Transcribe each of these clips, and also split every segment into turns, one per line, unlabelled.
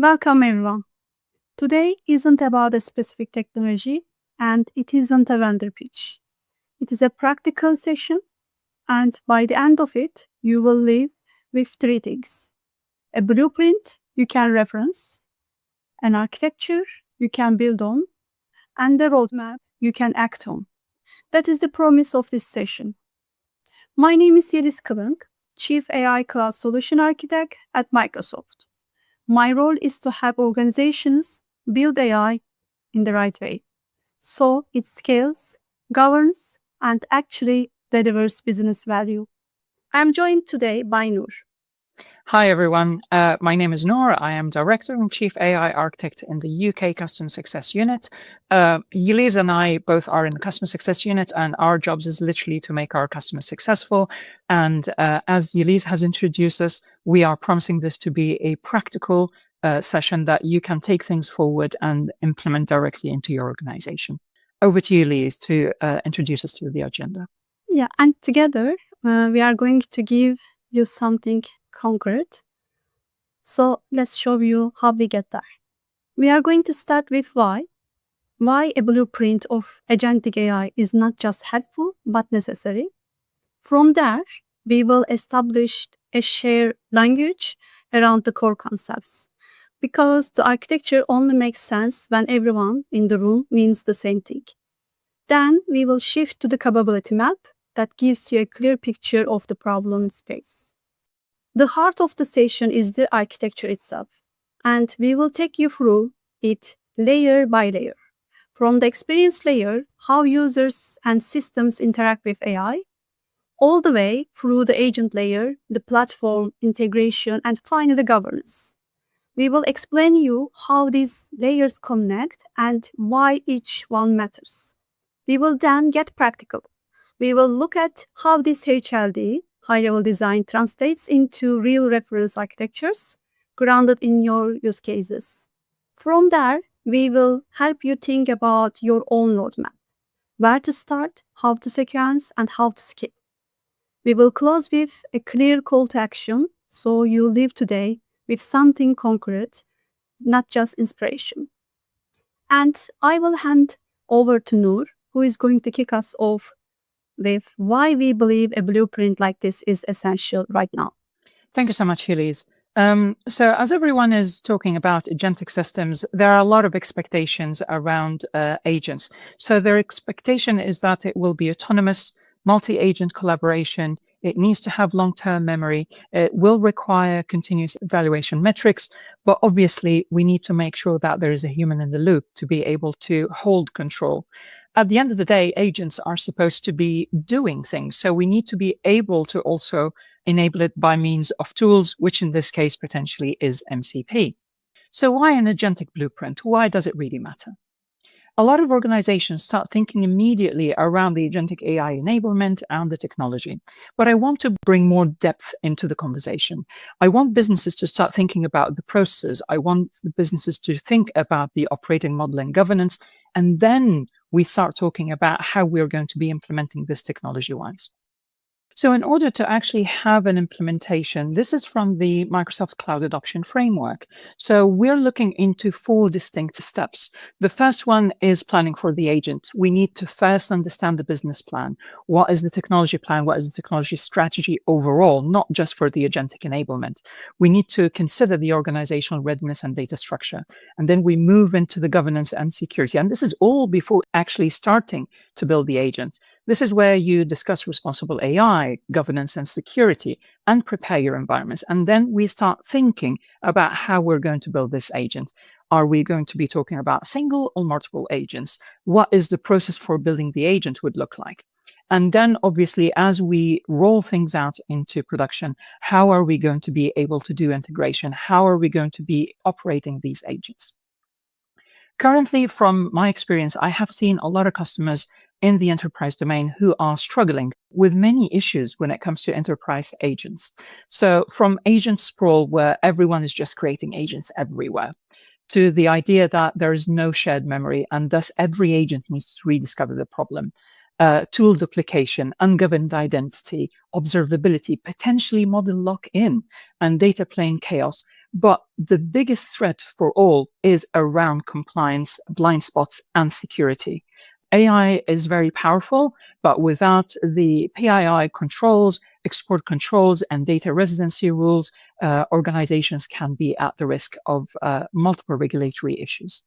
Welcome everyone. Today isn't about a specific technology and it isn't a vendor pitch. It is a practical session, and by the end of it, you will leave with three things: a blueprint you can reference, an architecture you can build on, and a roadmap you can act on. That is the promise of this session. My name is Yeliz Kılınç, Chief AI Cloud Solution Architect at Microsoft. My role is to help organizations build AI in the right way, so it scales, governs, and actually delivers business value. I'm joined today by Noor.
Hi, everyone. My name is Noor. I am Director and Chief AI Architect in the UK Customer Success Unit. Yeliz and I both are in the Customer Success Unit, and our jobs is literally to make our customers successful. And as Yeliz has introduced us, we are promising this to be a practical session that you can take things forward and implement directly into your organization. Over to you, Yeliz, to introduce us to the agenda.
Yeah, and together we are going to give you something concrete. So let's show you how we get there. We are going to start with why. Why a blueprint of agentic AI is not just helpful but necessary. From there, we will establish a shared language around the core concepts, because the architecture only makes sense when everyone in the room means the same thing. Then we will shift to the capability map that gives you a clear picture of the problem space. The heart of the session is the architecture itself, and we will take you through it layer by layer. From the experience layer, how users and systems interact with AI, all the way through the agent layer, the platform, integration, and finally governance. We will explain you how these layers connect and why each one matters. We will then get practical. We will look at how this HLD, high-level design, translates into real reference architectures grounded in your use cases. From there, we will help you think about your own roadmap, where to start, how to sequence, and how to scale. We will close with a clear call to action, so you leave today with something concrete, not just inspiration. And I will hand over to Noor, who is going to kick us off with why we believe a blueprint like this is essential right now.
Thank you so much, Yeliz. So as everyone is talking about agentic systems, there are a lot of expectations around agents. So their expectation is that it will be autonomous, multi-agent collaboration. It needs to have long-term memory. It will require continuous evaluation metrics, but obviously we need to make sure that there is a human in the loop to be able to hold control. At the end of the day, agents are supposed to be doing things. So we need to be able to also enable it by means of tools, which in this case potentially is MCP. So why an agentic blueprint? Why does it really matter? A lot of organizations start thinking immediately around the agentic AI enablement and the technology. But I want to bring more depth into the conversation. I want businesses to start thinking about the processes. I want the businesses to think about the operating model and governance. And then we start talking about how we're going to be implementing this technology-wise. So in order to actually have an implementation, this is from the Microsoft Cloud Adoption Framework. So we're looking into 4 distinct steps. The first one is planning for the agent. We need to first understand the business plan. What is the technology plan? What is the technology strategy overall, not just for the agentic enablement? We need to consider the organizational readiness and data structure. And then we move into the governance and security. And this is all before actually starting to build the agent. This is where you discuss responsible AI, governance and security, and prepare your environments. And then we start thinking about how we're going to build this agent. Are we going to be talking about single or multiple agents? What is the process for building the agent would look like? And then obviously, as we roll things out into production, how are we going to be able to do integration? How are we going to be operating these agents? Currently, from my experience, I have seen a lot of customers in the enterprise domain who are struggling with many issues when it comes to enterprise agents. So from agent sprawl, where everyone is just creating agents everywhere, to the idea that there is no shared memory and thus every agent needs to rediscover the problem. Tool duplication, ungoverned identity, observability, potentially model lock-in, and data plane chaos. But the biggest threat for all is around compliance, blind spots, and security. AI is very powerful, but without the PII controls, export controls, and data residency rules, organizations can be at the risk of multiple regulatory issues.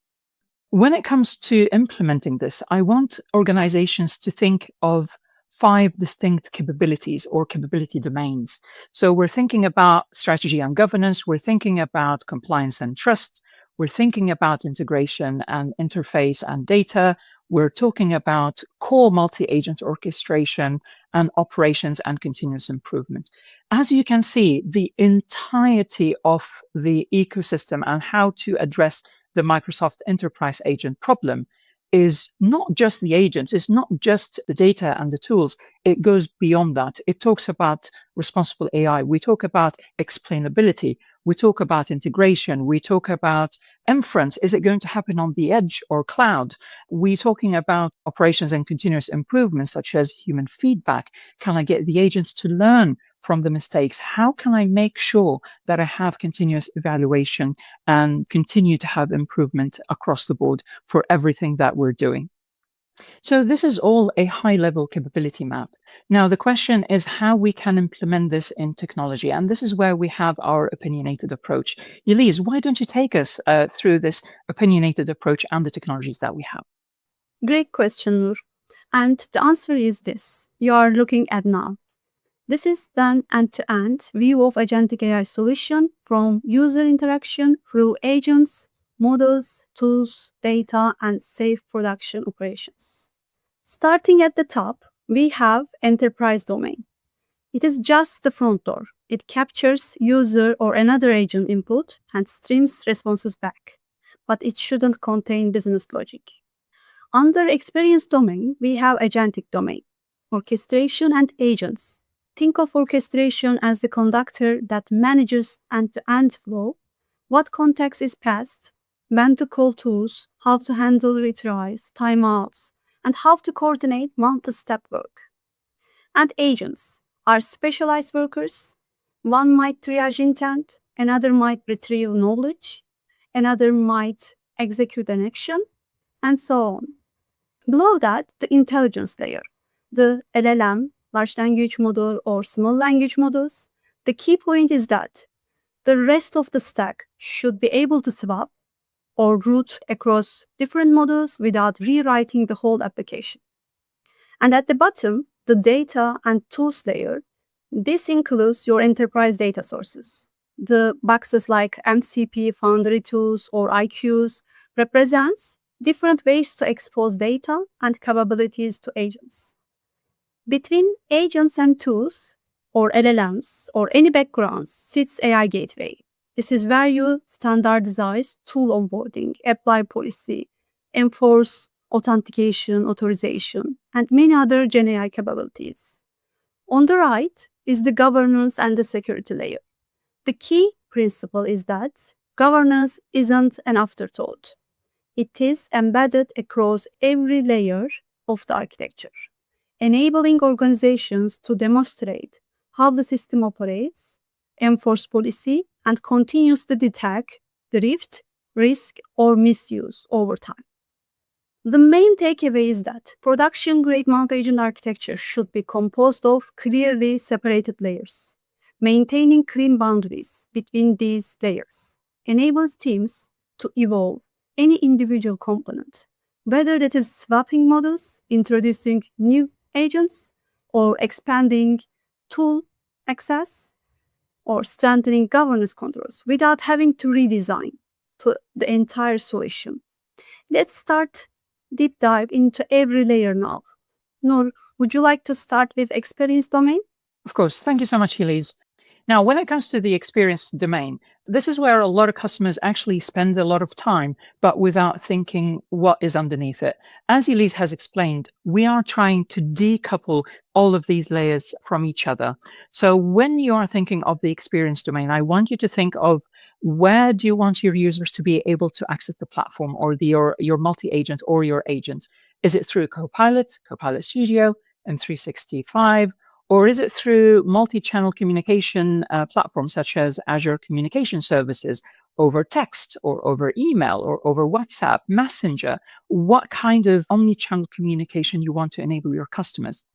When it comes to implementing this, I want organizations to think of 5 distinct capabilities or capability domains. So we're thinking about strategy and governance, we're thinking about compliance and trust, we're thinking about integration and interface and data, we're talking about core multi-agent orchestration and operations and continuous improvement. As you can see, the entirety of the ecosystem and how to address the Microsoft Enterprise Agent problem is not just the agents, it's not just the data and the tools. It goes beyond that. It talks about responsible AI. We talk about explainability. We talk about integration. We talk about inference. Is it going to happen on the edge or cloud? We're talking about operations and continuous improvement, such as human feedback. Can I get the agents to learn from the mistakes? How can I make sure that I have continuous evaluation and continue to have improvement across the board for everything that we're doing? So this is all a high-level capability map. Now, the question is how we can implement this in technology. And this is where we have our opinionated approach. Elise, why don't you take us through this opinionated approach and the technologies that we have?
Great question, Noor. And the answer is this. You are looking at now. This is an end-to-end view of agentic AI solution from user interaction through agents, models, tools, data, and safe production operations. Starting at the top, we have enterprise domain. It is just the front door. It captures user or another agent input and streams responses back, but it shouldn't contain business logic. Under experience domain, we have agentic domain, orchestration and agents. Think of orchestration as the conductor that manages end-to-end flow, what context is passed, when to call tools, how to handle retries, timeouts, and how to coordinate multi-step work. And agents are specialized workers. One might triage intent, another might retrieve knowledge, another might execute an action, and so on. Below that, the intelligence layer, the LLM, large language model or small language models. The key point is that the rest of the stack should be able to swap or route across different models without rewriting the whole application. And at the bottom, the data and tools layer, this includes your enterprise data sources. The boxes like MCP, Foundry tools, or IQs represents different ways to expose data and capabilities to agents. Between agents and tools, or LLMs, or any backgrounds, sits AI Gateway. This is where you standardize tool onboarding, apply policy, enforce authentication, authorization, and many other GenAI capabilities. On the right is the governance and the security layer. The key principle is that governance isn't an afterthought. It is embedded across every layer of the architecture, enabling organizations to demonstrate how the system operates, enforce policy, and continuously detect drift, risk, or misuse over time. The main takeaway is that production-grade multi-agent architecture should be composed of clearly separated layers. Maintaining clean boundaries between these layers enables teams to evolve any individual component, whether that is swapping models, introducing new agents, or expanding tool access, or strengthening governance controls without having to redesign the entire solution. Let's start deep dive into every layer now. Noor, would you like to start with experience domain?
Of course. Thank you so much, Elise. Now, when it comes to the experience domain, this is where a lot of customers actually spend a lot of time, but without thinking what is underneath it. As Elise has explained, we are trying to decouple all of these layers from each other. So when you are thinking of the experience domain, I want you to think of where do you want your users to be able to access the platform or your multi-agent or your agent? Is it through Copilot, Copilot Studio, and 365? Or is it through multi-channel communication platforms such as Azure Communication Services over text or over email or over WhatsApp, Messenger? What kind of omni-channel communication you want to enable your customers?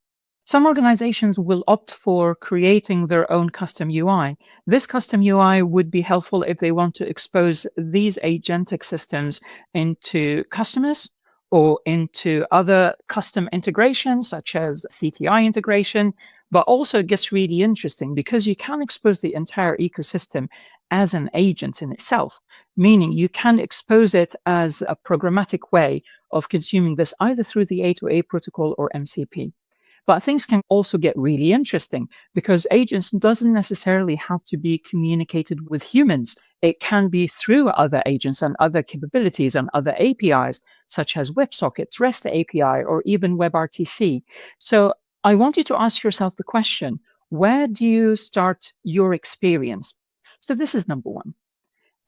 Some organizations will opt for creating their own custom UI. This custom UI would be helpful if they want to expose these agentic systems into customers or into other custom integrations, such as CTI integration. But also, it gets really interesting because you can expose the entire ecosystem as an agent in itself, meaning you can expose it as a programmatic way of consuming this either through the A2A protocol or MCP. But things can also get really interesting because agents doesn't necessarily have to be communicated with humans. It can be through other agents and other capabilities and other APIs, such as WebSockets, REST API, or even WebRTC. So I want you to ask yourself the question, where do you start your experience? So this is number one.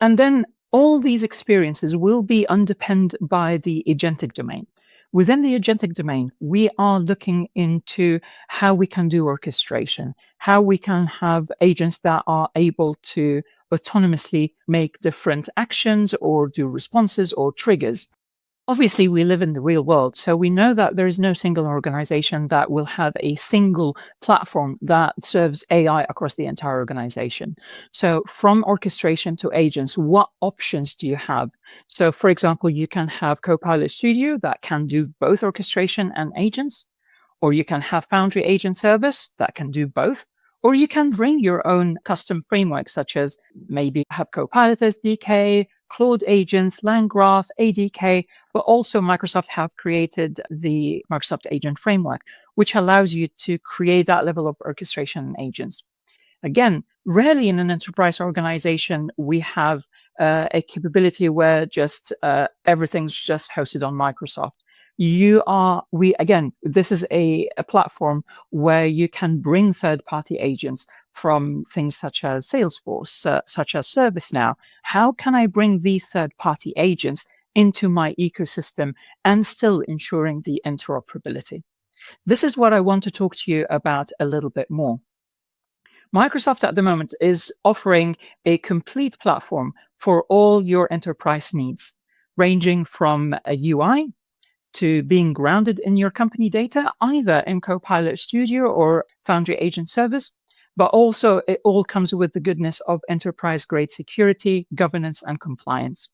And then all these experiences will be underpinned by the agentic domain. Within the agentic domain, we are looking into how we can do orchestration, how we can have agents that are able to autonomously make different actions or do responses or triggers. Obviously, we live in the real world, so we know that there is no single organization that will have a single platform that serves AI across the entire organization. So, from orchestration to agents, what options do you have? So, for example, you can have Copilot Studio that can do both orchestration and agents, or you can have Foundry Agent Service that can do both. Or you can bring your own custom framework, such as maybe have Copilot SDK, Claude agents, LangGraph, ADK, but also Microsoft have created the Microsoft Agent Framework, which allows you to create that level of orchestration and agents. Again, rarely in an enterprise organization, we have a capability where just everything's just hosted on Microsoft. This is a platform where you can bring third-party agents from things such as Salesforce, such as ServiceNow. How can I bring these third-party agents into my ecosystem and still ensuring the interoperability? This is what I want to talk to you about a little bit more. Microsoft at the moment is offering a complete platform for all your enterprise needs, ranging from a UI to being grounded in your company data, either in Copilot Studio or Foundry Agent Service, but also it all comes with the goodness of enterprise-grade security, governance, and compliance.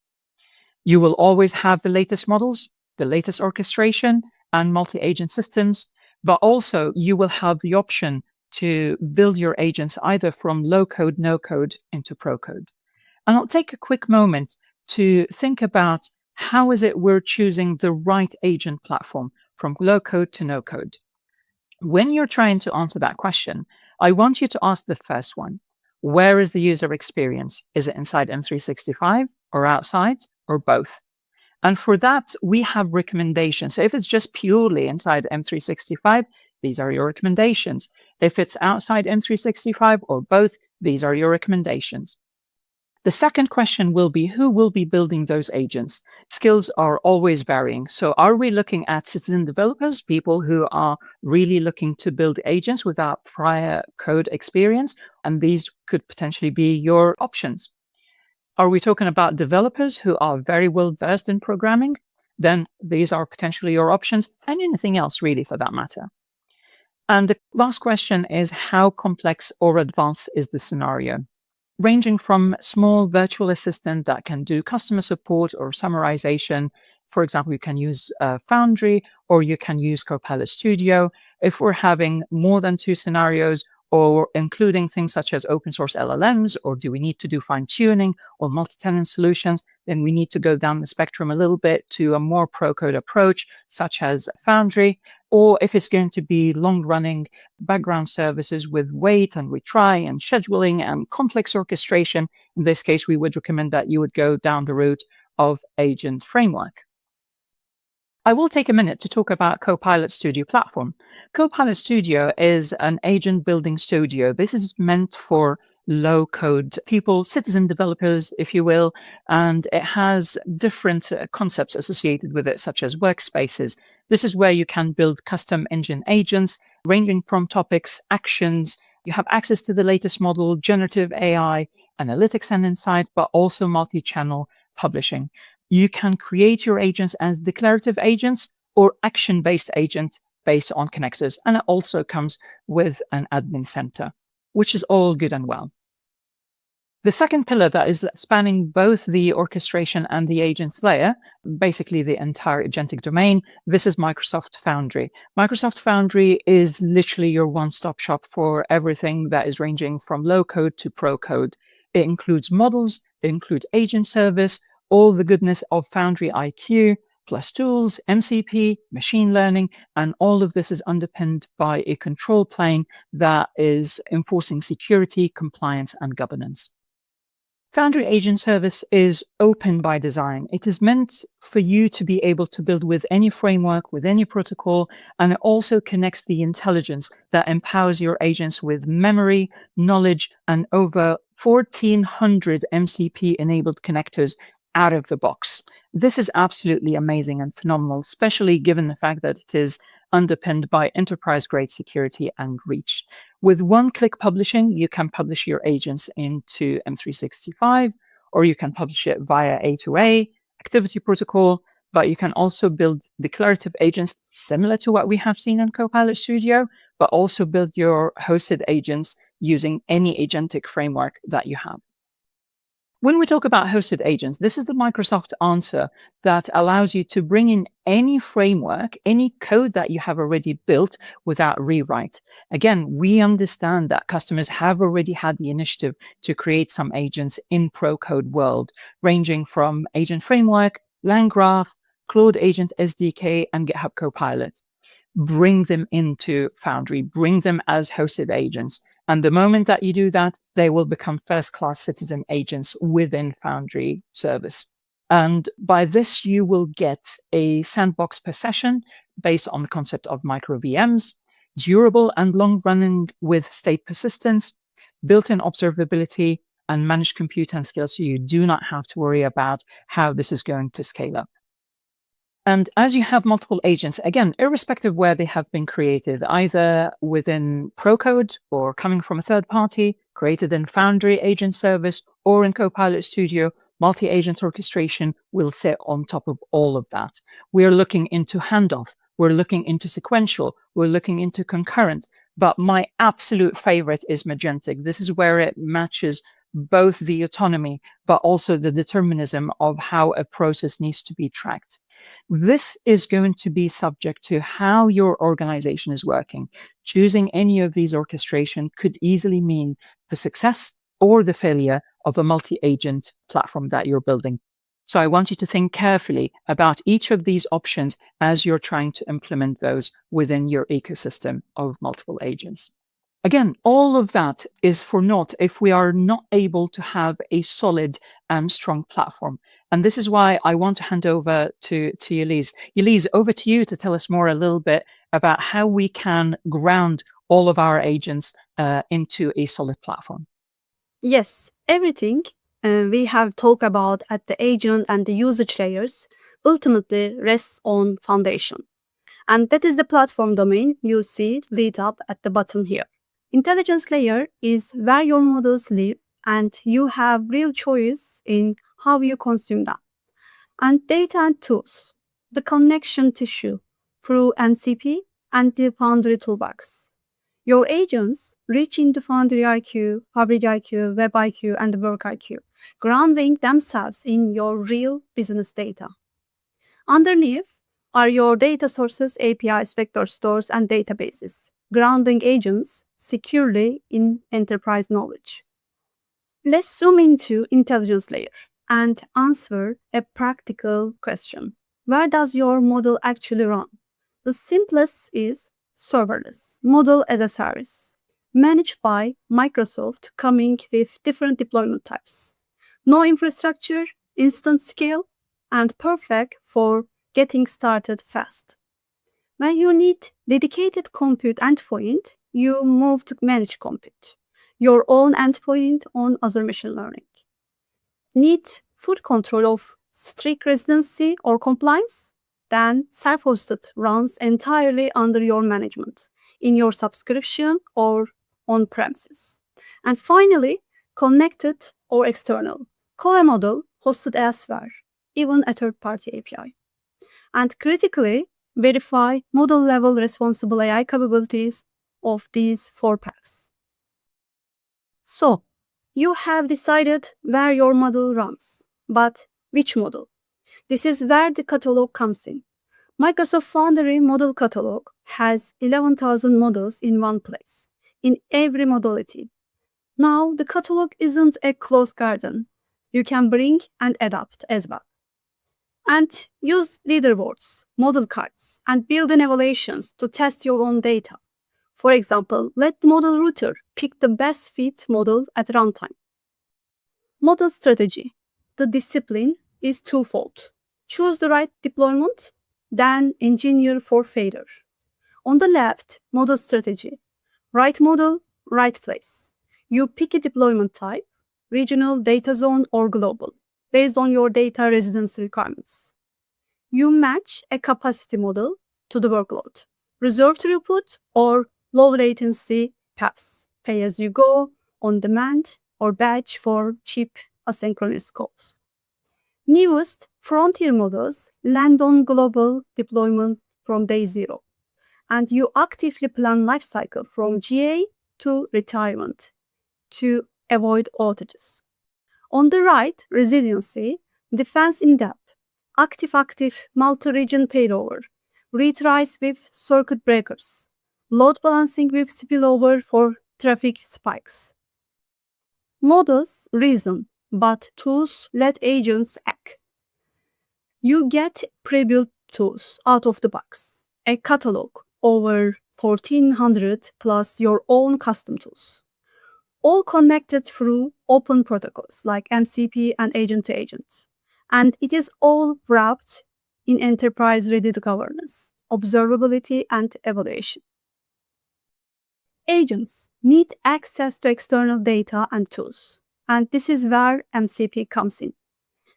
You will always have the latest models, the latest orchestration, and multi-agent systems, but also you will have the option to build your agents either from low code, no code into pro code. And I'll take a quick moment to think about how is it we're choosing the right agent platform from low code to no code. When you're trying to answer that question, I want you to ask the first one. Where is the user experience? Is it inside M365 or outside or both? And for that, we have recommendations. So if it's just purely inside M365, these are your recommendations. If it's outside M365 or both, these are your recommendations. The second question will be, who will be building those agents? Skills are always varying. So are we looking at citizen developers, people who are really looking to build agents without prior code experience? And these could potentially be your options. Are we talking about developers who are very well versed in programming? Then these are potentially your options, and anything else really for that matter. And the last question is, how complex or advanced is the scenario? Ranging from small virtual assistant that can do customer support or summarization. For example, you can use Foundry or you can use Copilot Studio. If we're having more than two scenarios, or including things such as open source LLMs, or do we need to do fine tuning or multi-tenant solutions, then we need to go down the spectrum a little bit to a more pro-code approach, such as Foundry. Or if it's going to be long-running background services with wait and retry and scheduling and complex orchestration, in this case, we would recommend that you would go down the route of Agent Framework. I will take a minute to talk about Copilot Studio platform. Copilot Studio is an agent building studio. This is meant for low code people, citizen developers, if you will, and it has different concepts associated with it, such as workspaces, This is where you can build custom engine agents ranging from topics, actions. You have access to the latest model, generative AI, analytics and insight, but also multi-channel publishing. You can create your agents as declarative agents or action-based agents based on connectors. And it also comes with an admin center, which is all good and well. The second pillar that is spanning both the orchestration and the agents layer, basically the entire agentic domain, this is Microsoft Foundry. Microsoft Foundry is literally your one-stop shop for everything that is ranging from low code to pro code. It includes models, it includes agent service, all the goodness of Foundry IQ, plus tools, MCP, machine learning, and all of this is underpinned by a control plane that is enforcing security, compliance, and governance. Foundry Agent Service is open by design. It is meant for you to be able to build with any framework, with any protocol, and it also connects the intelligence that empowers your agents with memory, knowledge, and over 1,400 MCP-enabled connectors out of the box. This is absolutely amazing and phenomenal, especially given the fact that it is underpinned by enterprise-grade security and reach. With one-click publishing, you can publish your agents into M365, or you can publish it via A2A, activity protocol, but you can also build declarative agents similar to what we have seen in Copilot Studio, but also build your hosted agents using any agentic framework that you have. When we talk about hosted agents, this is the Microsoft answer that allows you to bring in any framework, any code that you have already built without rewrite. Again, we understand that customers have already had the initiative to create some agents in pro code world, ranging from Agent Framework, LangGraph, Claude Agent SDK, and GitHub Copilot. Bring them into Foundry, bring them as hosted agents. And the moment that you do that, they will become first-class citizen agents within Foundry service. And by this, you will get a sandbox per session based on the concept of micro VMs, durable and long-running with state persistence, built-in observability, and managed compute and scale, so you do not have to worry about how this is going to scale up. And as you have multiple agents, again, irrespective where they have been created, either within Procode or coming from a third party, created in Foundry Agent Service or in Copilot Studio, multi-agent orchestration will sit on top of all of that. We're looking into handoff. We're looking into sequential. We're looking into concurrent. But my absolute favorite is Magentic. This is where it matches both the autonomy, but also the determinism of how a process needs to be tracked. This is going to be subject to how your organization is working. Choosing any of these orchestration could easily mean the success or the failure of a multi-agent platform that you're building. So I want you to think carefully about each of these options as you're trying to implement those within your ecosystem of multiple agents. Again, all of that is for naught if we are not able to have a solid and strong platform. And this is why I want to hand over to Elise. Elise, over to you to tell us more a little bit about how we can ground all of our agents into a solid platform.
Yes, everything we have talked about at the agent and the usage layers ultimately rests on foundation. And that is the platform domain you see lit up at the bottom here. Intelligence layer is where your models live and you have real choice in how you consume them. And data and tools, the connection tissue through MCP and the Foundry toolbox. Your agents reach into Foundry IQ, Fabric IQ, Web IQ, and Work IQ, grounding themselves in your real business data. Underneath are your data sources, APIs, vector stores, and databases, grounding agents securely in enterprise knowledge. Let's zoom into intelligence layer and answer a practical question. Where does your model actually run? The simplest is serverless, model as a service, managed by Microsoft, coming with different deployment types. No infrastructure, instant scale, and perfect for getting started fast. When you need dedicated compute endpoint, you move to managed compute, your own endpoint on Azure Machine Learning. Need full control of strict residency or compliance? Then self-hosted runs entirely under your management, in your subscription or on-premises. And finally, connected or external. Call a model hosted elsewhere, even a third-party API. And critically, verify model-level responsible AI capabilities of these 4 paths. So, you have decided where your model runs, but which model? This is where the catalog comes in. Microsoft Foundry Model Catalog has 11,000 models in one place, in every modality. Now, the catalog isn't a closed garden. You can bring and adapt as well. And use leaderboards, model cards, and built-in evaluations to test your own data. For example, let the model router pick the best fit model at runtime. Model strategy. The discipline is twofold. Choose the right deployment, then engineer for failure. On the left, model strategy. Right model, right place. You pick a deployment type, regional, data zone, or global, based on your data residency requirements. You match a capacity model to the workload. Reserve throughput or low latency paths. Pay as you go, on demand, or batch for cheap asynchronous calls. Newest frontier models land on global deployment from day zero, and you actively plan lifecycle from GA to retirement to avoid outages. On the right, resiliency, defense in depth, active multi-region failover, retries with circuit breakers, load balancing with spillover for traffic spikes. Models reason, but tools let agents act. You get pre-built tools out of the box, a catalog over 1400 plus your own custom tools, all connected through open protocols like MCP and agent-to-agent. And it is all wrapped in enterprise-ready governance, observability, and evaluation. Agents need access to external data and tools, and this is where MCP comes in.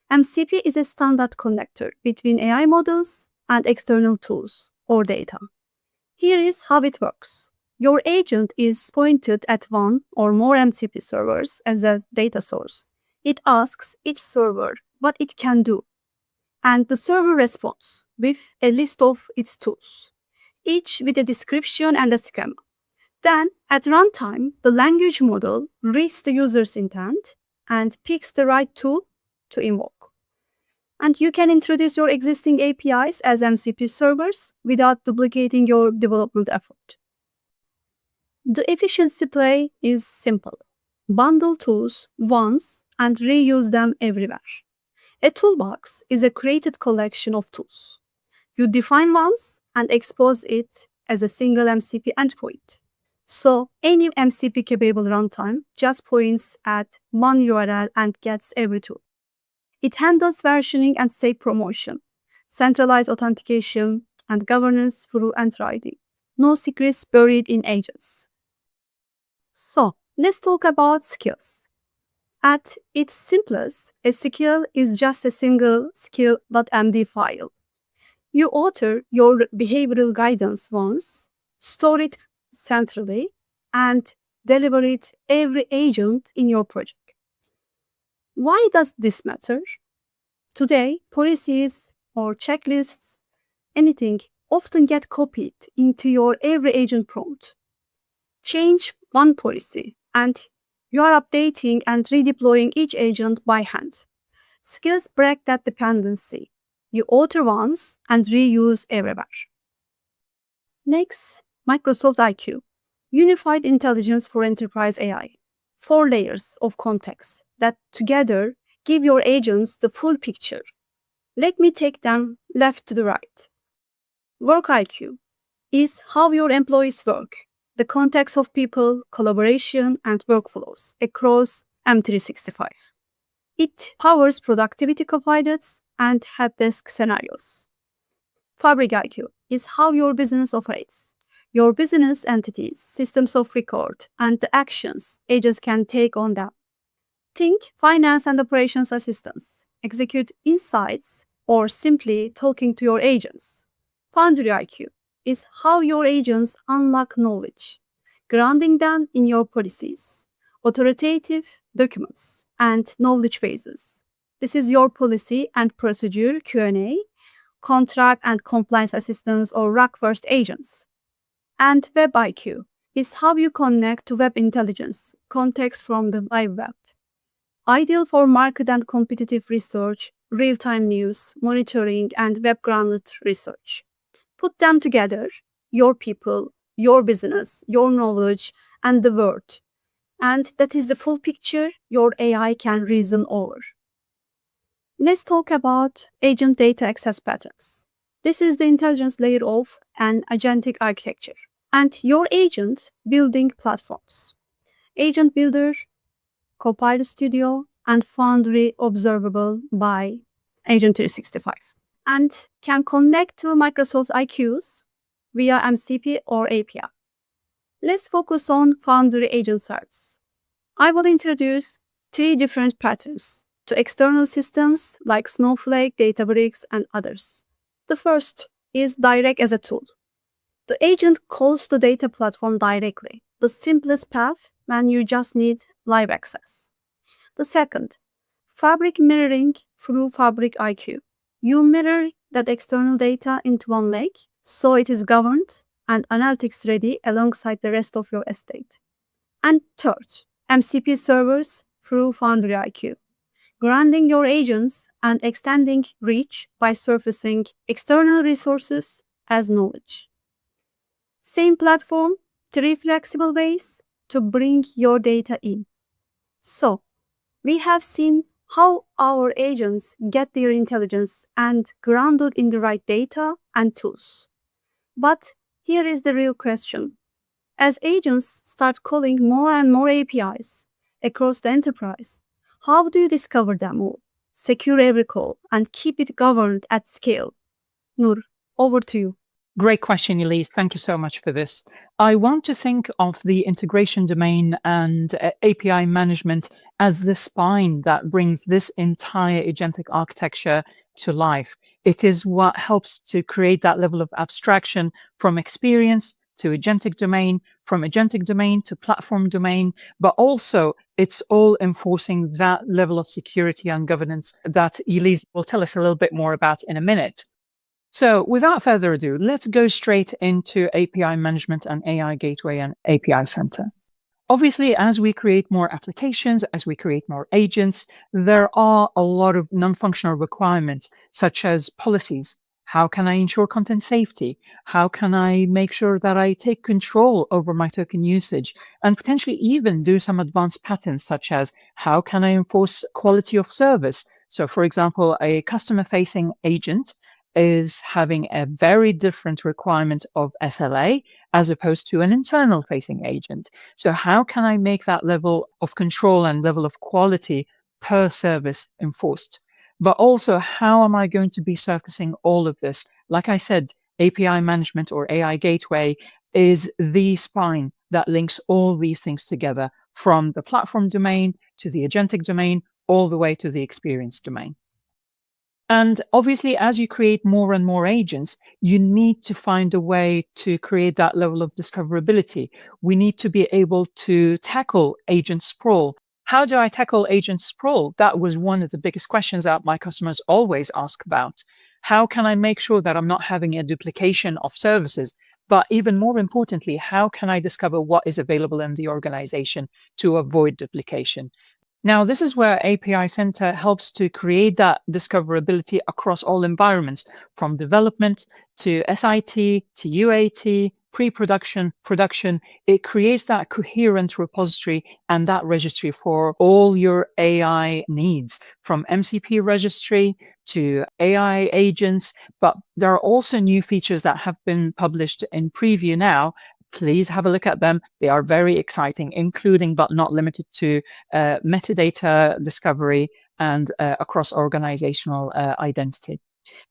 MCP is a standard connector between AI models and external tools or data. Here is how it works. Your agent is pointed at one or more MCP servers as a data source. It asks each server what it can do, and the server responds with a list of its tools, each with a description and a schema. Then, at runtime, the language model reads the user's intent and picks the right tool to invoke. And you can introduce your existing APIs as MCP servers without duplicating your development effort. The efficiency play is simple. Bundle tools once and reuse them everywhere. A toolbox is a created collection of tools. You define once and expose it as a single MCP endpoint. So any MCP-capable runtime just points at one URL and gets every tool. It handles versioning and safe promotion, centralized authentication, and governance through Enter ID. No secrets buried in agents. So let's talk about skills. At its simplest, a skill is just a single skill.md file. You author your behavioral guidance once, store it centrally, and deliver it every agent in your project. Why does this matter? Today, policies or checklists, anything, often get copied into your every agent prompt. Change one policy, and you are updating and redeploying each agent by hand. Skills break that dependency. You author once and reuse everywhere. Next, Microsoft IQ, Unified Intelligence for Enterprise AI. 4 layers of context that together give your agents the full picture. Let me take them left to the right. Work IQ is how your employees work, the context of people, collaboration, and workflows across M365. It powers productivity copilots and helpdesk scenarios. Fabric IQ is how your business operates, your business entities, systems of record, and the actions agents can take on them. Think finance and operations assistants, execute insights or simply talking to your agents. Foundry IQ is how your agents unlock knowledge, grounding them in your policies, authoritative documents, and knowledge bases. This is your policy and procedure Q&A, contract and compliance assistance or RAG-first agents. And Web IQ is how you connect to web intelligence, context from the live web. Ideal for market and competitive research, real-time news, monitoring, and web-grounded research. Put them together, your people, your business, your knowledge, and the world. And that is the full picture your AI can reason over. Let's talk about agent data access patterns. This is the intelligence layer of an agentic architecture. And your agent building platforms. Agent Builder, Copilot Studio, and Foundry observable by Agent 365. And can connect to Microsoft IQs via MCP or API. Let's focus on Foundry agent service. I will introduce 3 different patterns to external systems like Snowflake, Databricks, and others. The first is direct as a tool. The agent calls the data platform directly, the simplest path when you just need live access. The second, fabric mirroring through Fabric IQ. You mirror that external data into one lake, so it is governed and analytics ready alongside the rest of your estate. And third, MCP servers through Foundry IQ. Grounding your agents and extending reach by surfacing external resources as knowledge. Same platform, 3 flexible ways to bring your data in. So, we have seen how our agents get their intelligence and grounded in the right data and tools. But here is the real question. As agents start calling more and more APIs across the enterprise, how do you discover them all, secure every call, and keep it governed at scale? Nur, over to you.
Great question, Elise. Thank you so much for this. I want to think of the integration domain and API management as the spine that brings this entire agentic architecture to life. It is what helps to create that level of abstraction from experience to agentic domain, from agentic domain to platform domain, but also it's all enforcing that level of security and governance that Elise will tell us a little bit more about in a minute. So without further ado, let's go straight into API management and AI gateway and API center. Obviously, as we create more applications, as we create more agents, there are a lot of non-functional requirements, such as policies. How can I ensure content safety? How can I make sure that I take control over my token usage? And potentially even do some advanced patterns, such as how can I enforce quality of service? So for example, a customer-facing agent is having a very different requirement of SLA as opposed to an internal facing agent. So how can I make that level of control and level of quality per service enforced? But also, how am I going to be surfacing all of this? Like I said, API management or AI gateway is the spine that links all these things together, from the platform domain to the agentic domain, all the way to the experience domain. And obviously, as you create more and more agents, you need to find a way to create that level of discoverability. We need to be able to tackle agent sprawl. How do I tackle agent sprawl? That was one of the biggest questions that my customers always ask about. How can I make sure that I'm not having a duplication of services? But even more importantly, how can I discover what is available in the organization to avoid duplication? Now, this is where API Center helps to create that discoverability across all environments, from development to SIT to UAT, pre-production, production. It creates that coherent repository and that registry for all your AI needs, from MCP registry to AI agents. But there are also new features that have been published in preview now. Please have a look at them. They are very exciting, including but not limited to metadata discovery and across organizational identity.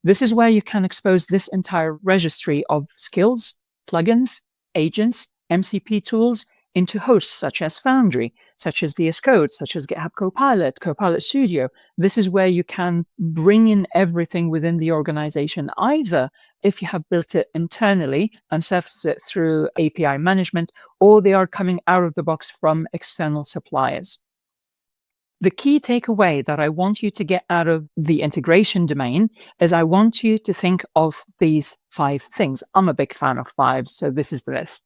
This is where you can expose this entire registry of skills, plugins, agents, MCP tools, into hosts such as Foundry, such as VS Code, such as GitHub Copilot, Copilot Studio. This is where you can bring in everything within the organization, either if you have built it internally and surface it through API management, or they are coming out of the box from external suppliers. The key takeaway that I want you to get out of the integration domain is I want you to think of these 5 things. I'm a big fan of 5, so this is the list.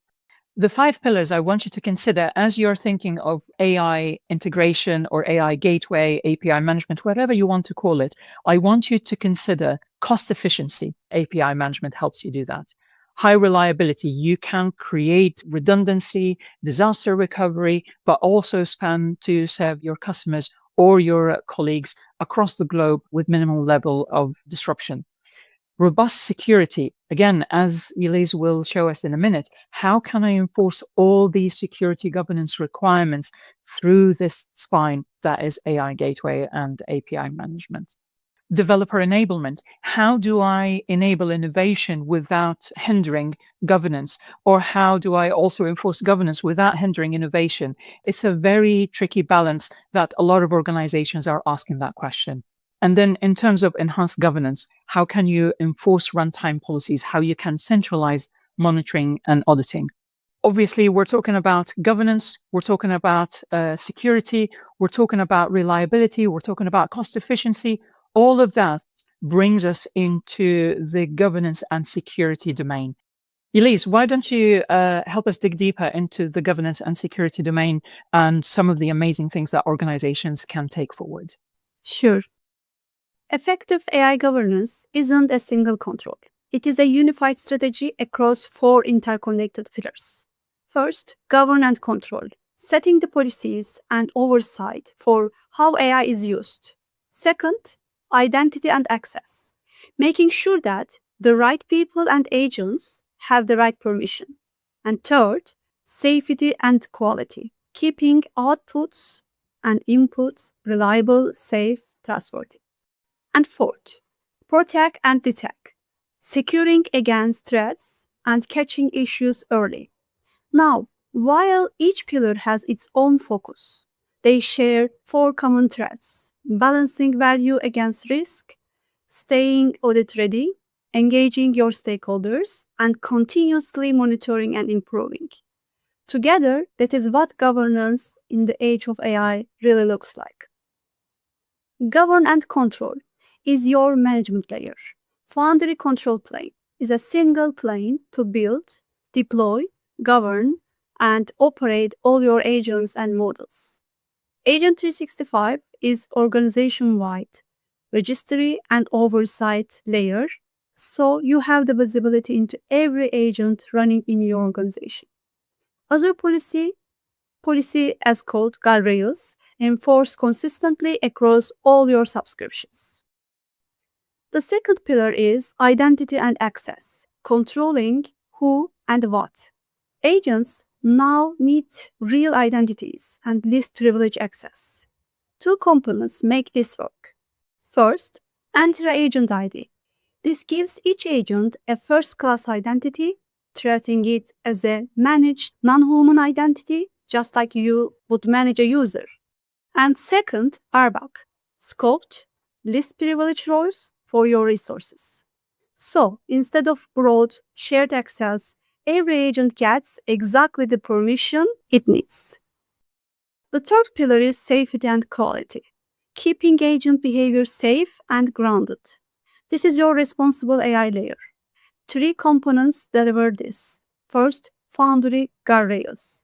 The 5 pillars I want you to consider as you're thinking of AI integration or AI gateway, API management, whatever you want to call it. I want you to consider cost efficiency. API management helps you do that. High reliability. You can create redundancy, disaster recovery, but also span to serve your customers or your colleagues across the globe with minimal level of disruption. Robust security. Again, as Elise will show us in a minute, how can I enforce all these security governance requirements through this spine that is AI gateway and API management? Developer enablement. How do I enable innovation without hindering governance? Or how do I also enforce governance without hindering innovation? It's a very tricky balance that a lot of organizations are asking that question. And then in terms of enhanced governance, how can you enforce runtime policies? How you can centralize monitoring and auditing? Obviously, we're talking about governance, we're talking about security, we're talking about reliability, we're talking about cost efficiency. All of that brings us into the governance and security domain. Elise, why don't you help us dig deeper into the governance and security domain and some of the amazing things that organizations can take forward?
Sure. Effective AI governance isn't a single control. It is a unified strategy across 4 interconnected pillars. First, govern and control, setting the policies and oversight for how AI is used. Second, identity and access, making sure that the right people and agents have the right permission. And third, safety and quality, keeping outputs and inputs reliable, safe, trustworthy. And fourth, protect and detect, securing against threats and catching issues early. Now, while each pillar has its own focus, they share 4 common threads: balancing value against risk, staying audit ready, engaging your stakeholders, and continuously monitoring and improving. Together, that is what governance in the age of AI really looks like. Govern and control is your management layer. Foundry control plane is a single plane to build, deploy, govern, and operate all your agents and models. Agent 365 is organization-wide registry and oversight layer, so you have the visibility into every agent running in your organization. Azure policy as code guardrails enforced consistently across all your subscriptions. The second pillar is identity and access, controlling who and what. Agents now need real identities and least privilege access. 2 components make this work. First, Entra-Agent ID. This gives each agent a first-class identity, treating it as a managed non-human identity, just like you would manage a user. And second, RBAC, scoped, least privilege roles for your resources. So instead of broad shared access, every agent gets exactly the permission it needs. The third pillar is safety and quality, keeping agent behavior safe and grounded. This is your responsible AI layer. 3 components deliver this. First, Foundry guardrails.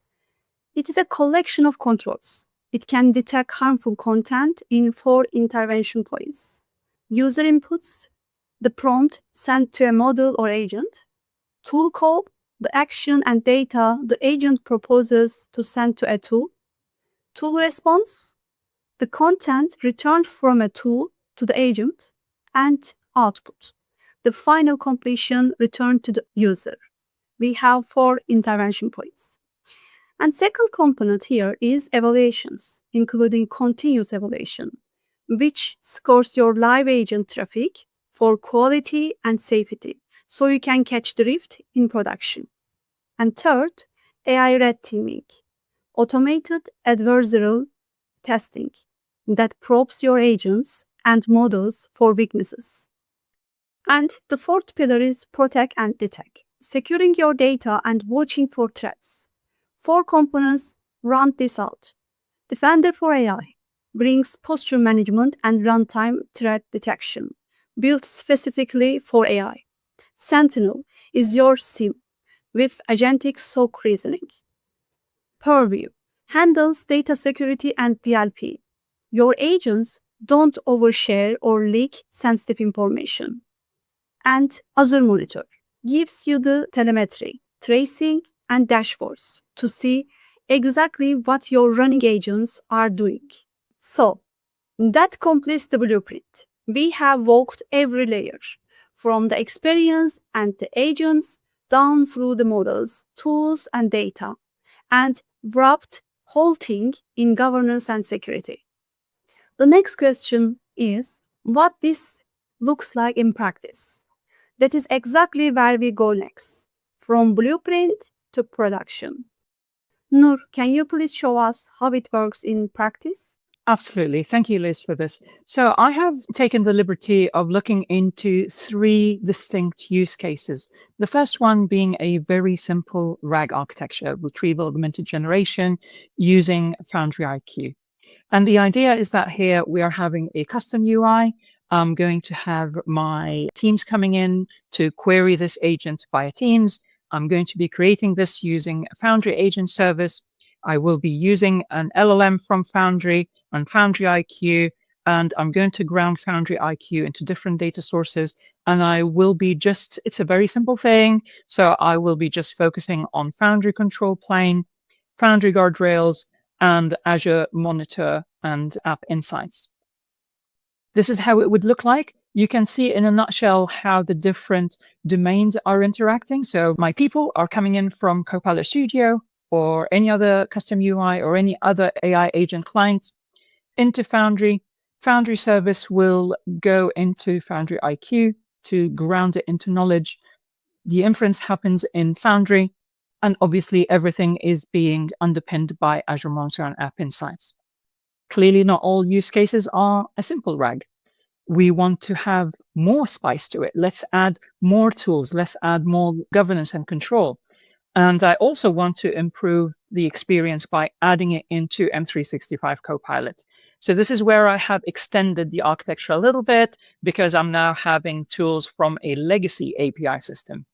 It is a collection of controls. It can detect harmful content in 4 intervention points: user inputs, the prompt sent to a model or agent; tool call, the action and data the agent proposes to send to a tool; tool response, the content returned from a tool to the agent; and output, the final completion returned to the user. We have 4 intervention points. And second component here is evaluations, including continuous evaluation, which scores your live agent traffic for quality and safety, so you can catch drift in production. And third, AI red teaming, automated adversarial testing that probes your agents and models for weaknesses. And the fourth pillar is protect and detect, securing your data and watching for threats. Four components round this out. Defender for AI brings posture management and runtime threat detection, built specifically for AI. Sentinel is your SIM with agentic SOC reasoning. Purview handles data security and DLP. Your agents don't overshare or leak sensitive information. And Azure Monitor gives you the telemetry, tracing, and dashboards to see exactly what your running agents are doing. So, that completes the blueprint. We have walked every layer, from the experience and the agents down through the models, tools, and data, and wrapped whole thing in governance and security. The next question is what this looks like in practice. That is exactly where we go next, from blueprint to production. Nur, can you please show us how it works in practice?
Absolutely. Thank you, Liz, for this. So I have taken the liberty of looking into three distinct use cases. The first one being a very simple RAG architecture, retrieval augmented generation, using Foundry IQ. And the idea is that here we are having a custom UI. I'm going to have my teams coming in to query this agent via Teams. I'm going to be creating this using a Foundry agent service. I will be using an LLM from Foundry and Foundry IQ, and I'm going to ground Foundry IQ into different data sources. And I will be it's a very simple thing. So I will be just focusing on Foundry control plane, Foundry guardrails, and Azure Monitor and App Insights. This is how it would look like. You can see in a nutshell how the different domains are interacting. So my people are coming in from Copilot Studio or any other custom UI or any other AI agent client into Foundry. Foundry service will go into Foundry IQ to ground it into knowledge. The inference happens in Foundry, and obviously everything is being underpinned by Azure Monitor and App Insights. Clearly, not all use cases are a simple RAG. We want to have more spice to it. Let's add more tools. Let's add more governance and control. And I also want to improve the experience by adding it into M365 Copilot. So this is where I have extended the architecture a little bit because I'm now having tools from a legacy API system.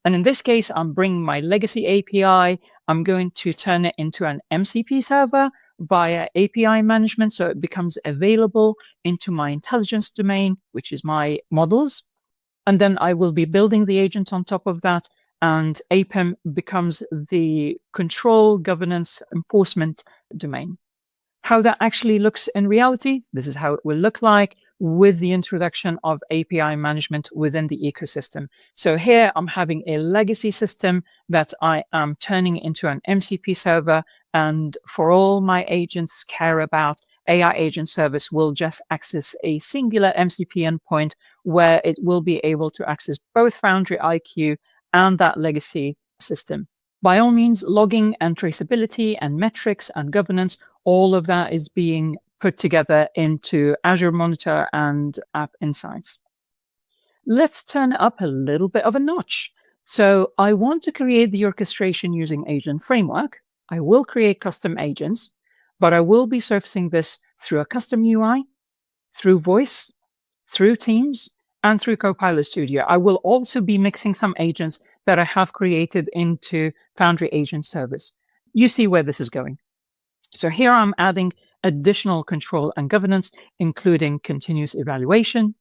And in this case, I'm bringing my legacy API. I'm going to turn it into an MCP server via API management. So it becomes available into my intelligence domain, which is my models. And then I will be building the agent on top of that. And APIM becomes the control, governance, enforcement domain. How that actually looks in reality, this is how it will look like with the introduction of API management within the ecosystem. So here I'm having a legacy system that I am turning into an MCP server. And for all my agents care about, AI agent service will just access a singular MCP endpoint where it will be able to access both Foundry IQ and that legacy system. By all means, logging and traceability and metrics and governance, all of that is being put together into Azure Monitor and App Insights. Let's turn up a little bit of a notch. So I want to create the orchestration using Agent Framework. I will create custom agents, but I will be surfacing this through a custom UI, through voice, through Teams, and through Copilot Studio. I will also be mixing some agents that I have created into Foundry Agent Service. You see where this is going. So here I'm adding additional control and governance, including continuous evaluation.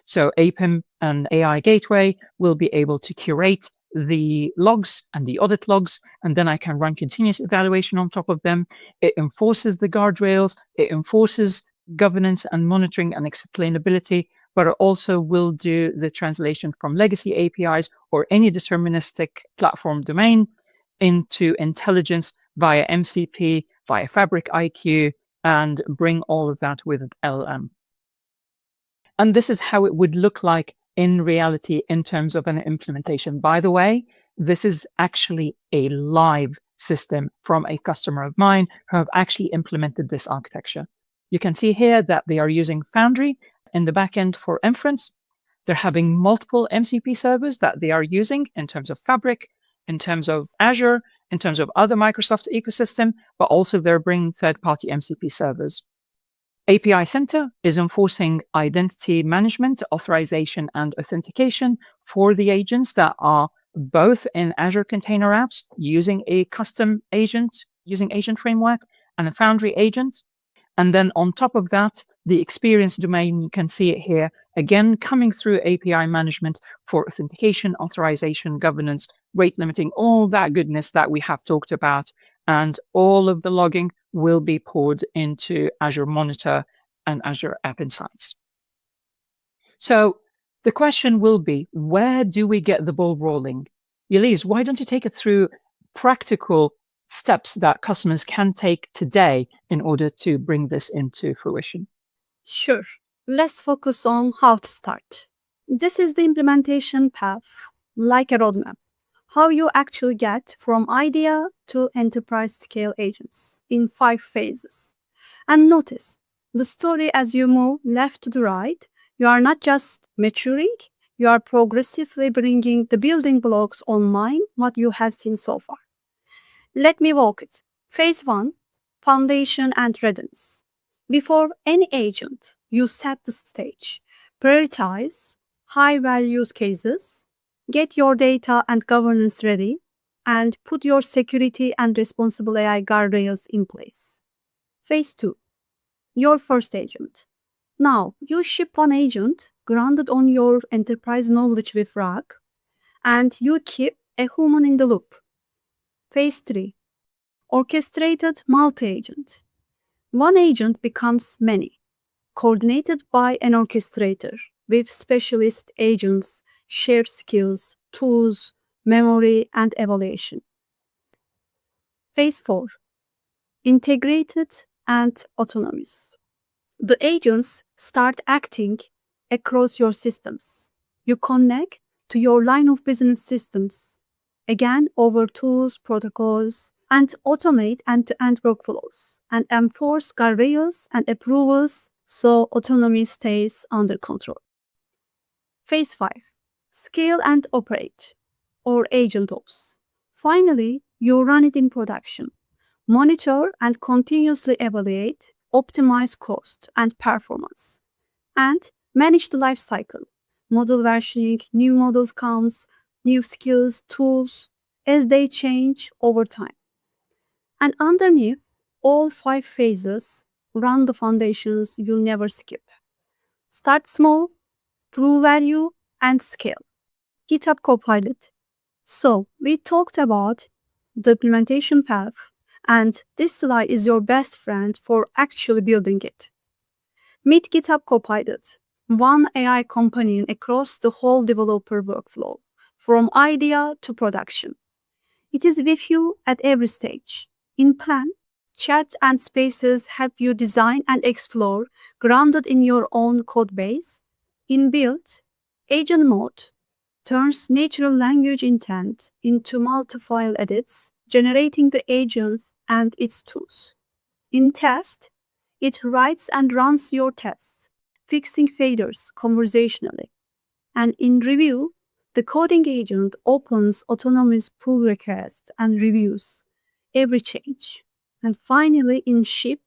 So APIM and AI Gateway will be able to curate the logs and the audit logs, and then I can run continuous evaluation on top of them. It enforces the guardrails, it enforces governance and monitoring and explainability, but it also will do the translation from legacy APIs or any deterministic platform domain into intelligence via MCP, via Fabric IQ, and bring all of that with LLM. And this is how it would look like in reality in terms of an implementation. By the way, this is actually a live system from a customer of mine who have actually implemented this architecture. You can see here that they are using Foundry in the backend for inference. They're having multiple MCP servers that they are using in terms of Fabric, in terms of Azure, in terms of other Microsoft ecosystem, but also they're bringing third-party MCP servers. API Center is enforcing identity management, authorization, and authentication for the agents that are both in Azure Container Apps using a custom agent, using agent framework, and a Foundry agent. And then on top of that, the experience domain, you can see it here, again, coming through API management for authentication, authorization, governance, rate limiting, all that goodness that we have talked about. And all of the logging will be poured into Azure Monitor and Azure App Insights. So the question will be, where do we get the ball rolling? Elise, why don't you take it through practical steps that customers can take today in order to bring this into fruition?
Sure. Let's focus on how to start. This is the implementation path, like a roadmap. How you actually get from idea to enterprise scale agents in 5 phases. And notice, the story as you move left to the right, you are not just maturing, you are progressively bringing the building blocks online, what you have seen so far. Let me walk it. Phase 1, foundation and readiness. Before any agent, you set the stage. Prioritize high-value use cases, get your data and governance ready, and put your security and responsible AI guardrails in place. Phase 2, your first agent. Now, you ship one agent grounded on your enterprise knowledge with RAG, and you keep a human in the loop. Phase 3, orchestrated multi-agent. One agent becomes many, coordinated by an orchestrator with specialist agents, shared skills, tools, memory, and evaluation. Phase 4, integrated and autonomous. The agents start acting across your systems. You connect to your line of business systems, again over tools, protocols, and automate end-to-end workflows and enforce guardrails and approvals so autonomy stays under control. Phase 5, scale and operate, or agent ops. Finally, you run it in production. Monitor and continuously evaluate, optimize cost and performance, and manage the life cycle, model versioning, new models counts, new skills, tools, as they change over time. And underneath all 5 phases, run the foundations you'll never skip. Start small, prove value, and scale. GitHub Copilot. So we talked about the implementation path, and this slide is your best friend for actually building it. Meet GitHub Copilot, one AI companion across the whole developer workflow, from idea to production. It is with you at every stage. In plan, chat and spaces help you design and explore, grounded in your own code base. In build, agent mode turns natural language intent into multi-file edits, generating the agents and its tools. In test, it writes and runs your tests, fixing failures conversationally. And in review, the coding agent opens autonomous pull requests and reviews every change. And finally, in ship,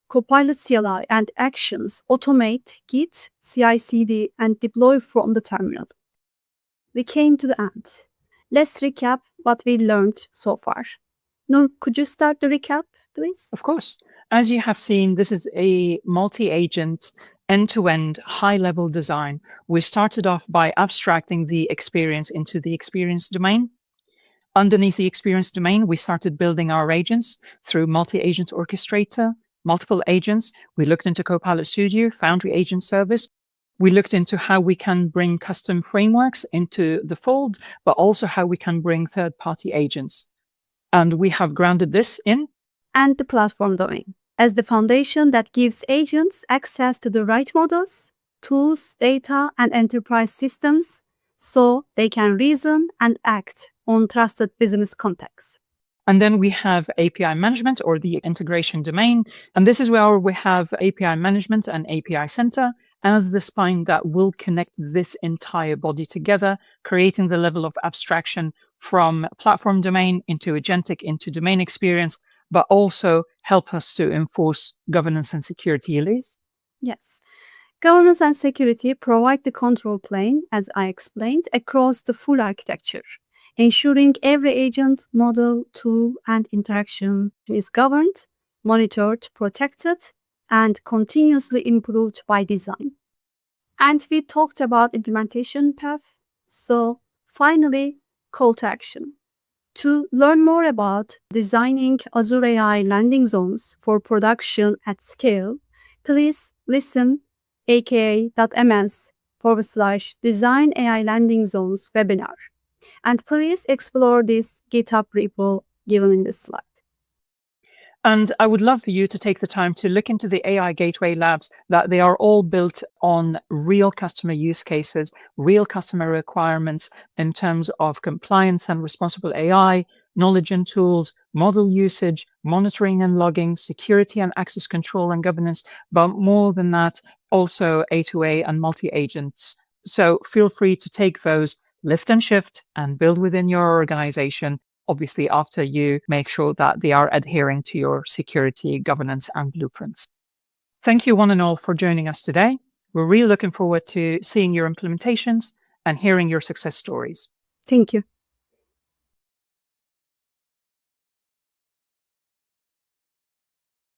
Copilot CLI and actions automate Git, CI/CD, and deploy from the terminal. We came to the end. Let's recap what we learned so far. Noor, could you start the recap, please?
Of course. As you have seen, this is a multi-agent, end-to-end, high-level design. We started off by abstracting the experience into the experience domain. Underneath the experience domain, we started building our agents through multi-agent orchestrator, multiple agents. We looked into Copilot Studio, Foundry Agent Service. We looked into how we can bring custom frameworks into the fold, but also how we can bring third-party agents. And we have grounded this in
and the platform domain as the foundation that gives agents access to the right models, tools, data, and enterprise systems so they can reason and act on trusted business contexts.
And then we have API management or the integration domain. And this is where we have API management and API center as the spine that will connect this entire body together, creating the level of abstraction from platform domain into agentic, into domain experience, but also help us to enforce governance and security, Elise.
Yes. Governance and security provide the control plane, as I explained, across the full architecture, ensuring every agent, model, tool, and interaction is governed, monitored, protected, and continuously improved by design. And we talked about implementation path. So finally, call to action. To learn more about designing Azure AI landing zones for production at scale, please listen aka.ms/design AI landing zones webinar. And please explore this GitHub repo given in this slide.
And I would love for you to take the time to look into the AI Gateway Labs, that they are all built on real customer use cases, real customer requirements in terms of compliance and responsible AI, knowledge and tools, model usage, monitoring and logging, security and access control and governance, but more than that, also A2A and multi-agents. So feel free to take those, lift and shift, and build within your organization, obviously after you make sure that they are adhering to your security, governance, and blueprints. Thank you one and all for joining us today. We're really looking forward to seeing your implementations and hearing your success stories.
Thank you.